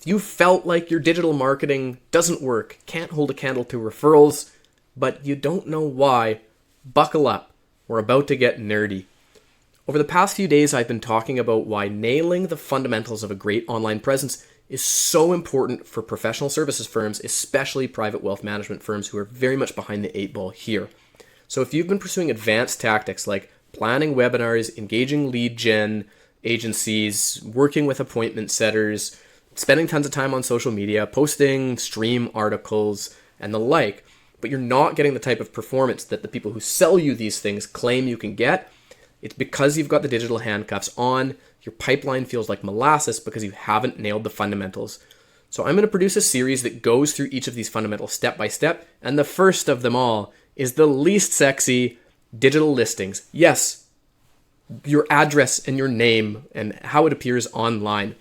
If you felt like your digital marketing doesn't work, can't hold a candle to referrals, but you don't know why, buckle up. We're about to get nerdy. Over the past few days, I've been talking about why nailing the fundamentals of a great online presence is so important for professional services firms, especially private wealth management firms who are very much behind the eight ball here. So if you've been pursuing advanced tactics like planning webinars, engaging lead gen agencies, working with appointment setters, spending tons of time on social media, posting stream articles, and the like, but you're not getting the type of performance that the people who sell you these things claim you can get, it's because you've got the digital handcuffs on. Your pipeline feels like molasses because you haven't nailed the fundamentals. So I'm going to produce a series that goes through each of these fundamentals step by step, and the first of them all is the least sexy: digital listings. Yes, your address and your name and how it appears online.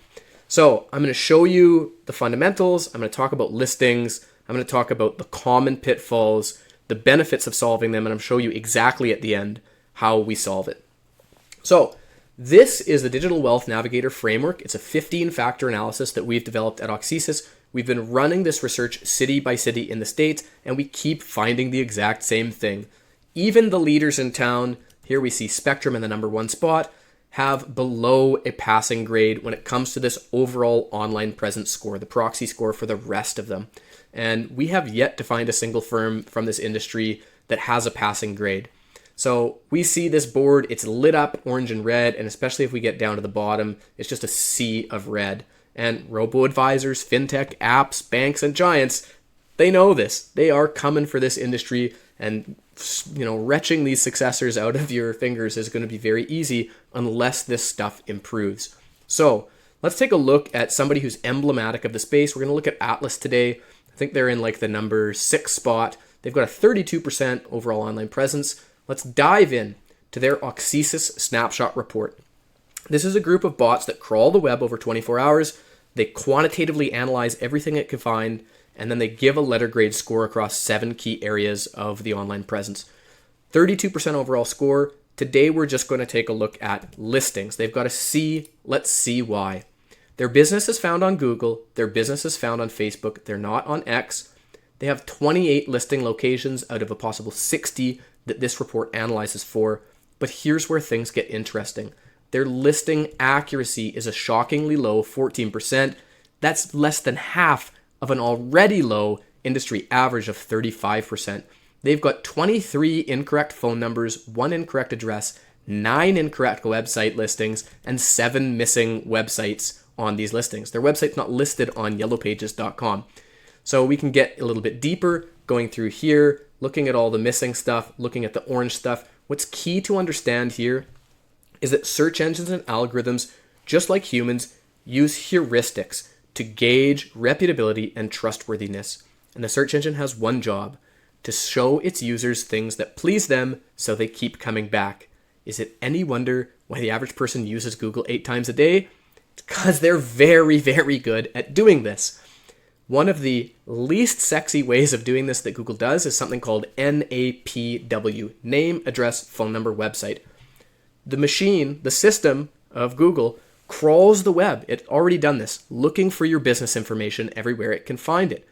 So I'm going to show you the fundamentals. I'm going to talk about listings. I'm going to talk about the common pitfalls, the benefits of solving them, and I'm going to show you exactly at the end how we solve it. So this is the Digital Wealth Navigator framework. It's a 15-factor analysis that we've developed at Auxesys. We've been running this research city by city in the States, and we keep finding the exact same thing. Even the leaders in town, here we see Spectrum in the number one spot, have below a passing grade when it comes to this overall online presence score, the proxy score for the rest of them. And we have yet to find a single firm from this industry that has a passing grade. So we see this board, it's lit up orange and red, and especially if we get down to the bottom, it's just a sea of red. And robo-advisors, fintech, apps, banks, and giants, they know this. They are coming for this industry, and retching these successors out of your fingers is going to be very easy unless this stuff improves. So let's take a look at somebody who's emblematic of the space. We're going to look at Atlas today. I think they're in like the number 6 spot. They've got a 32% overall online presence. Let's dive in to their Auxesys Snapshot report. This is a group of bots that crawl the web over 24 hours. They quantitatively analyze everything it can find, and then they give a letter grade score across 7 key areas of the online presence. 32% overall score. Today we're just going to take a look at listings. They've got a C. Let's see why. Their business is found on Google. Their business is found on Facebook. They're not on X. They have 28 listing locations out of a possible 60 that this report analyzes for. But here's where things get interesting. Their listing accuracy is a shockingly low 14%. That's less than half of an already low industry average of 35%. They've got 23 incorrect phone numbers, 1 incorrect address, 9 incorrect website listings, and 7 missing websites on these listings. Their website's not listed on yellowpages.com. So we can get a little bit deeper, going through here, looking at all the missing stuff, looking at the orange stuff. What's key to understand here is that search engines and algorithms, just like humans, use heuristics to gauge reputability and trustworthiness. And the search engine has one job: to show its users things that please them so they keep coming back. Is it any wonder why the average person uses Google 8 times a day? It's because they're very, very good at doing this. One of the least sexy ways of doing this that Google does is something called NAPW, name, address, phone number, website. The machine, the system of Google, crawls the web. It's already done this, looking for your business information everywhere it can find it.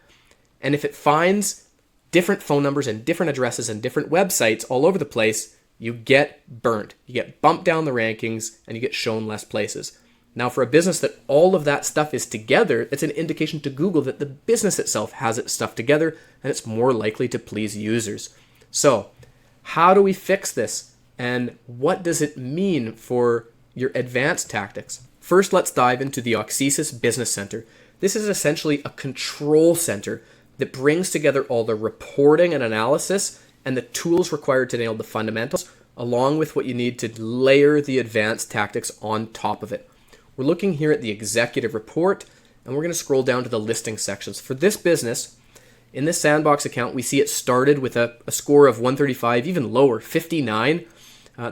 And if it finds different phone numbers and different addresses and different websites all over the place, you get burnt. You get bumped down the rankings and you get shown less places. Now, for a business that all of that stuff is together, it's an indication to Google that the business itself has its stuff together and it's more likely to please users. So, how do we fix this? And what does it mean for your advanced tactics? First, let's dive into the Auxesys Business Center. This is essentially a control center that brings together all the reporting and analysis and the tools required to nail the fundamentals, along with what you need to layer the advanced tactics on top of it. We're looking here at the executive report, and we're going to scroll down to the listing sections. For this business, in this sandbox account, we see it started with a score of 135, even lower, 59.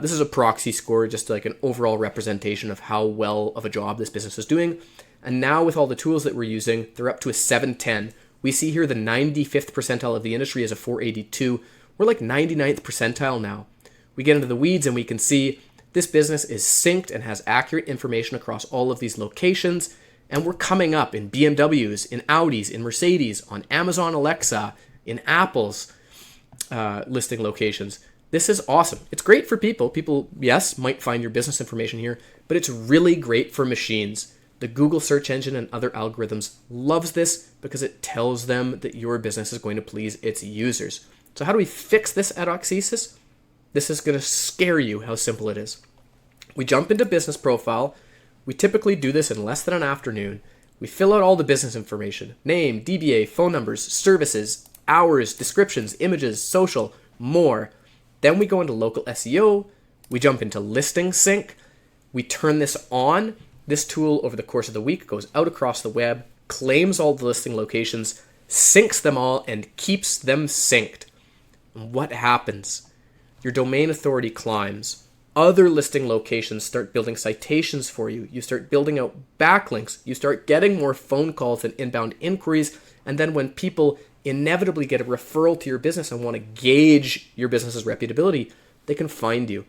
This is a proxy score, just like an overall representation of how well of a job this business is doing. And now with all the tools that we're using, they're up to a 710. We see here the 95th percentile of the industry is a 482. We're like 99th percentile now. We get into the weeds and we can see this business is synced and has accurate information across all of these locations. And we're coming up in BMWs, in Audis, in Mercedes, on Amazon Alexa, in Apple's listing locations. This is awesome. It's great for people. People, yes, might find your business information here, but it's really great for machines. The Google search engine and other algorithms loves this because it tells them that your business is going to please its users. So how do we fix this at Auxesys? This is going to scare you how simple it is. We jump into business profile. We typically do this in less than an afternoon. We fill out all the business information: name, DBA, phone numbers, services, hours, descriptions, images, social, more. Then we go into local SEO. We jump into listing sync. We turn this on. This tool over the course of the week goes out across the web, claims all the listing locations, syncs them all, and keeps them synced. And what happens? Your domain authority climbs. Other listing locations start building citations for you. You start building out backlinks. You start getting more phone calls and inbound inquiries. And then when people inevitably get a referral to your business and want to gauge your business's reputability, they can find you.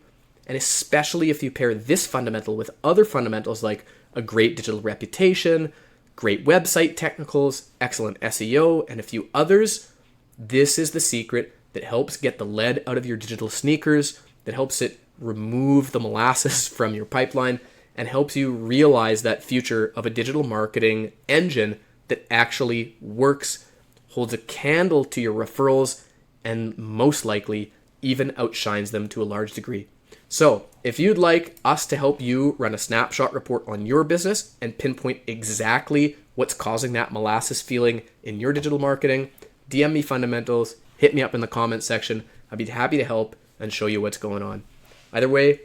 And especially if you pair this fundamental with other fundamentals like a great digital reputation, great website technicals, excellent SEO, and a few others, this is the secret that helps get the lead out of your digital sneakers, that helps it remove the molasses from your pipeline, and helps you realize that future of a digital marketing engine that actually works, holds a candle to your referrals, and most likely even outshines them to a large degree. So if you'd like us to help you run a snapshot report on your business and pinpoint exactly what's causing that molasses feeling in your digital marketing, DM me fundamentals, hit me up in the comments section. I'd be happy to help and show you what's going on. Either way,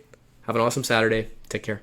have an awesome Saturday. Take care.